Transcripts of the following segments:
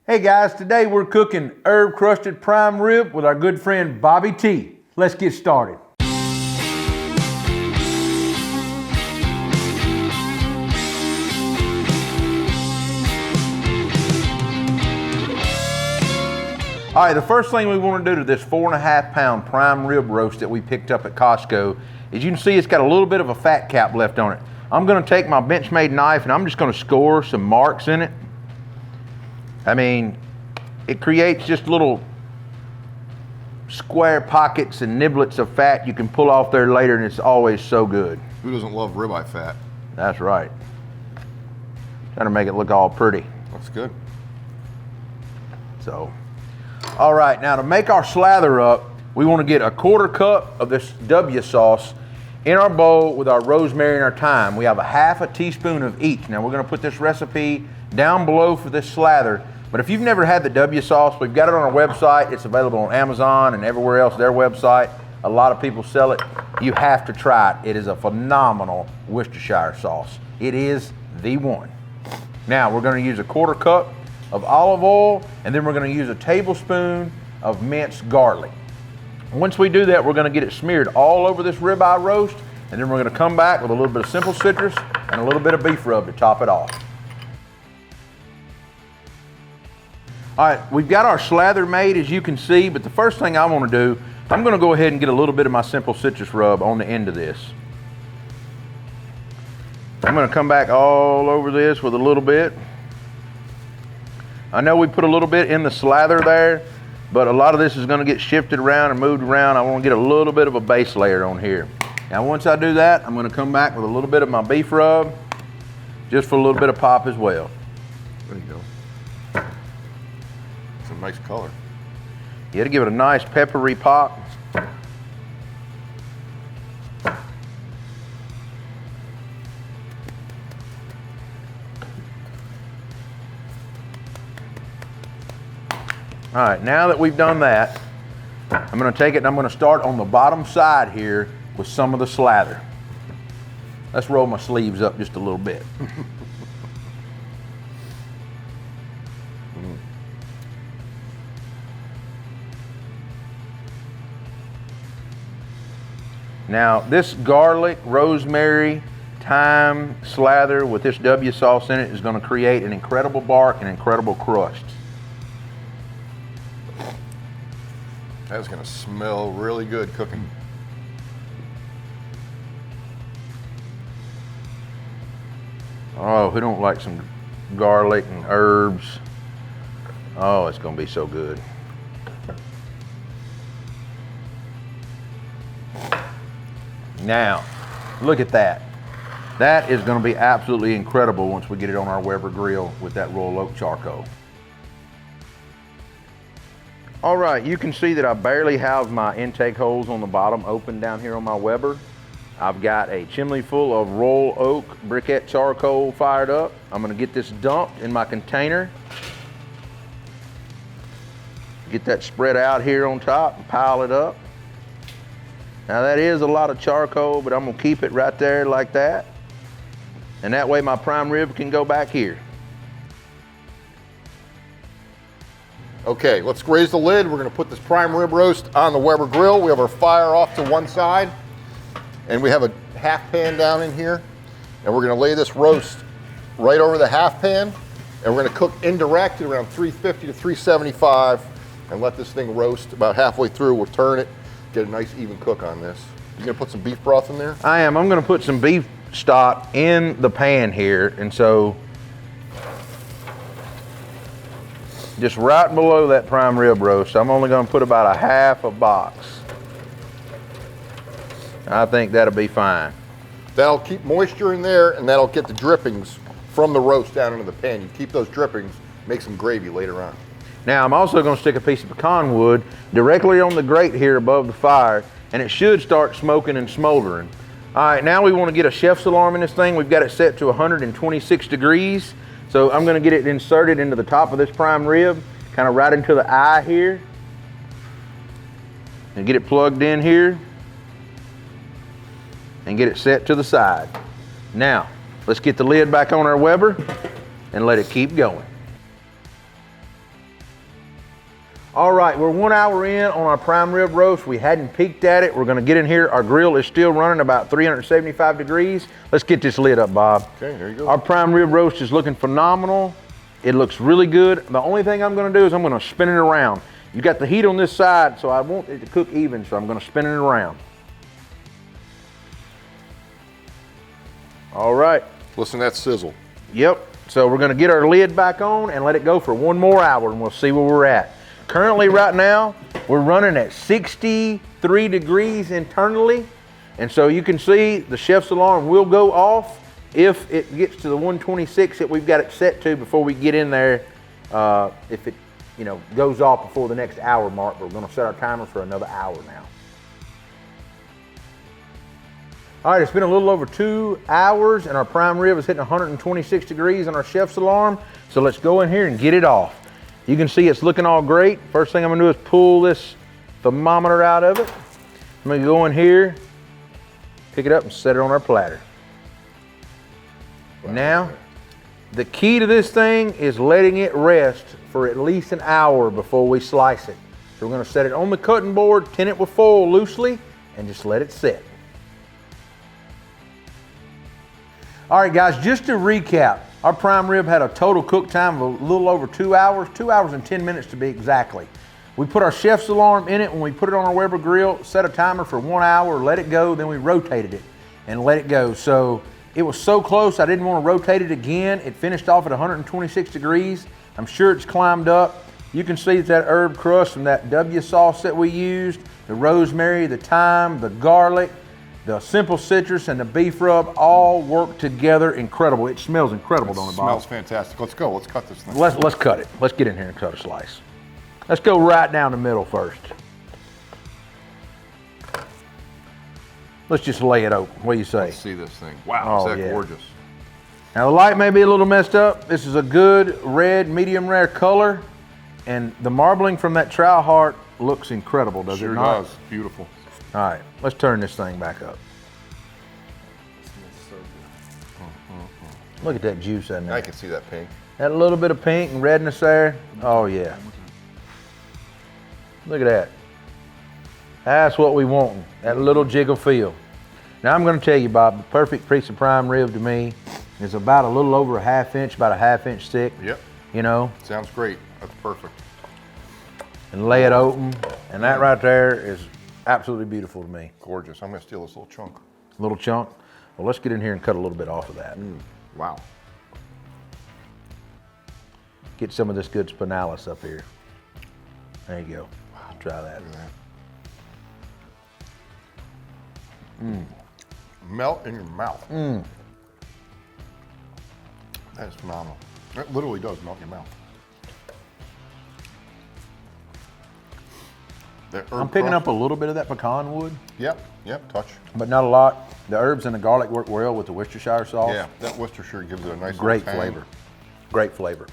Hey guys, today we're cooking Herb-Crusted Prime Rib with our good friend Bobby T. Let's get started. All right, the first thing we want to do to this 4.5 pound prime rib roast that we picked up at Costco is you can see it's got a little bit of a fat cap left on it. I'm going to take my Benchmade knife and I'm just going to score some marks in it. I mean, it creates just little square pockets and niblets of fat you can pull off there later, and it's always so good. Who doesn't love ribeye fat? That's right. Trying to make it look all pretty. That's good. So, all right, now to make our slather up, we want to get a 1/4 cup of this W sauce in our bowl with our rosemary and our thyme. We have a 1/2 teaspoon of each. Now we're going to put this recipe down below for this slather. But if you've never had the W sauce, we've got it on our website. It's available on Amazon and everywhere else, their website. A lot of people sell it. You have to try it. It is a phenomenal Worcestershire sauce. It is the one. Now we're going to use a 1/4 cup of olive oil, and then we're going to use a tablespoon of minced garlic. Once we do that, we're going to get it smeared all over this ribeye roast, and then we're going to come back with a little bit of simple citrus and a little bit of beef rub to top it off. All right, we've got our slather made, as you can see, but the first thing I want to do, I'm going to go ahead and get a little bit of my simple citrus rub on the end of this. I'm going to come back all over this with a little bit. I know we put a little bit in the slather there, but a lot of this is going to get shifted around and moved around. I want to get a little bit of a base layer on here. Now once I do that, I'm going to come back with a little bit of my beef rub, just for a little bit of pop as well. There you go. It's a nice color. You got to give it a nice peppery pop. All right, now that we've done that, I'm going to take it and I'm going to start on the bottom side here with some of the slather. Let's roll my sleeves up just a little bit. Now, this garlic, rosemary, thyme slather with this W sauce in it is going to create an incredible bark and incredible crust. That's going to smell really good cooking. Oh, who don't like some garlic and herbs? Oh, it's going to be so good. Now, look at that. That is going to be absolutely incredible once we get it on our Weber grill with that royal oak charcoal. All right, you can see that I barely have my intake holes on the bottom open down here on my Weber. I've got a chimney full of royal oak briquette charcoal fired up. I'm going to get this dumped in my container. Get that spread out here on top and pile it up. Now that is a lot of charcoal, but I'm gonna keep it right there like that. And that way my prime rib can go back here. Okay, let's raise the lid. We're gonna put this prime rib roast on the Weber grill. We have our fire off to one side, and we have a half pan down in here. And we're gonna lay this roast right over the half pan, and we're gonna cook indirect at around 350 to 375, and let this thing roast about halfway through. We'll turn it. Get a nice even cook on this. You gonna put some beef broth in there? I am. I'm gonna put some beef stock in the pan here, and so just right below that prime rib roast, I'm only gonna put about a 1/2 box. I think that'll be fine. That'll keep moisture in there, and that'll get the drippings from the roast down into the pan. You keep those drippings, make some gravy later on. Now I'm also going to stick a piece of pecan wood directly on the grate here above the fire, and it should start smoking and smoldering. All right, now we want to get a chef's alarm in this thing. We've got it set to 126 degrees. So I'm going to get it inserted into the top of this prime rib, kind of right into the eye here. And get it plugged in here. And get it set to the side. Now, let's get the lid back on our Weber and let it keep going. All right, we're 1 hour in on our prime rib roast. We hadn't peeked at it. We're gonna get in here. Our grill is still running about 375 degrees. Let's get this lid up, Bob. Okay, there you go. Our prime rib roast is looking phenomenal. It looks really good. The only thing I'm gonna do is I'm gonna spin it around. You got the heat on this side, so I want it to cook even, so I'm gonna spin it around. All right. Listen to that sizzle. Yep, so we're gonna get our lid back on and let it go for 1 more hour and we'll see where we're at. Currently right now, we're running at 63 degrees internally. And so you can see the chef's alarm will go off if it gets to the 126 that we've got it set to before we get in there. If it goes off before the next hour mark, but we're gonna set our timer for another hour now. All right, it's been a little over 2 hours and our prime rib is hitting 126 degrees on our chef's alarm. So let's go in here and get it off. You can see it's looking all great. First thing I'm gonna do is pull this thermometer out of it. I'm gonna go in here, pick it up and set it on our platter. Wow. Now, the key to this thing is letting it rest for at least an hour before we slice it. So we're gonna set it on the cutting board, tin it with foil loosely, and just let it sit. All right, guys, just to recap, our prime rib had a total cook time of a little over 2 hours, 2 hours and 10 minutes to be exactly. We put our chef's alarm in it when we put it on our Weber grill, set a timer for 1 hour, let it go, then we rotated it and let it go. So it was so close, I didn't want to rotate it again. It finished off at 126 degrees. I'm sure it's climbed up. You can see that herb crust and that W sauce that we used, the rosemary, the thyme, the garlic, the simple citrus and the beef rub all work together incredible. It smells incredible, don't it, Bob? Smells fantastic. Let's go. Let's cut this thing. Let's cut it. Let's get in here and cut a slice. Let's go right down the middle first. Let's just lay it open. What do you say? Let's see this thing. Wow, is that gorgeous. Now the light may be a little messed up. This is a good red, medium rare color. And the marbling from that trowel heart looks incredible, does it not? Sure does. Beautiful. All right, let's turn this thing back up. Look at that juice in there. I can see that pink. That little bit of pink and redness there. Oh yeah. Look at that. That's what we want, that little jiggle feel. Now I'm gonna tell you, Bob, the perfect piece of prime rib to me is about a little over a ½ inch, about a ½ inch thick. Yep. You know? Sounds great, that's perfect. And lay it open, and that right there is absolutely beautiful to me. Gorgeous. I'm gonna steal this little chunk. Little chunk? Well, let's get in here and cut a little bit off of that. Wow. Get some of this good spinalis up here. There you go. Try that. Melt in your mouth. That is phenomenal. That literally does melt in your mouth. I'm picking up a little bit of that pecan wood. Yep, touch. But not a lot. The herbs and the garlic work well with the Worcestershire sauce. Yeah, that Worcestershire gives it a nice great flavor. Great flavor.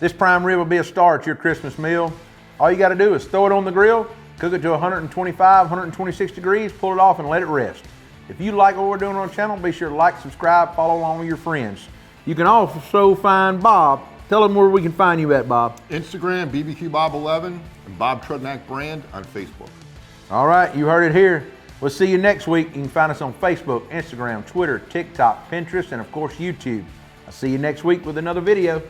This prime rib will be a star at your Christmas meal. All you got to do is throw it on the grill, cook it to 125, 126 degrees, pull it off and let it rest. If you like what we're doing on the channel, be sure to like, subscribe, follow along with your friends. You can also find Bob. Tell them where we can find you at, Bob. Instagram, BBQBob11, and Bob Trudnak Brand on Facebook. All right, you heard it here. We'll see you next week. You can find us on Facebook, Instagram, Twitter, TikTok, Pinterest, and of course YouTube. I'll see you next week with another video.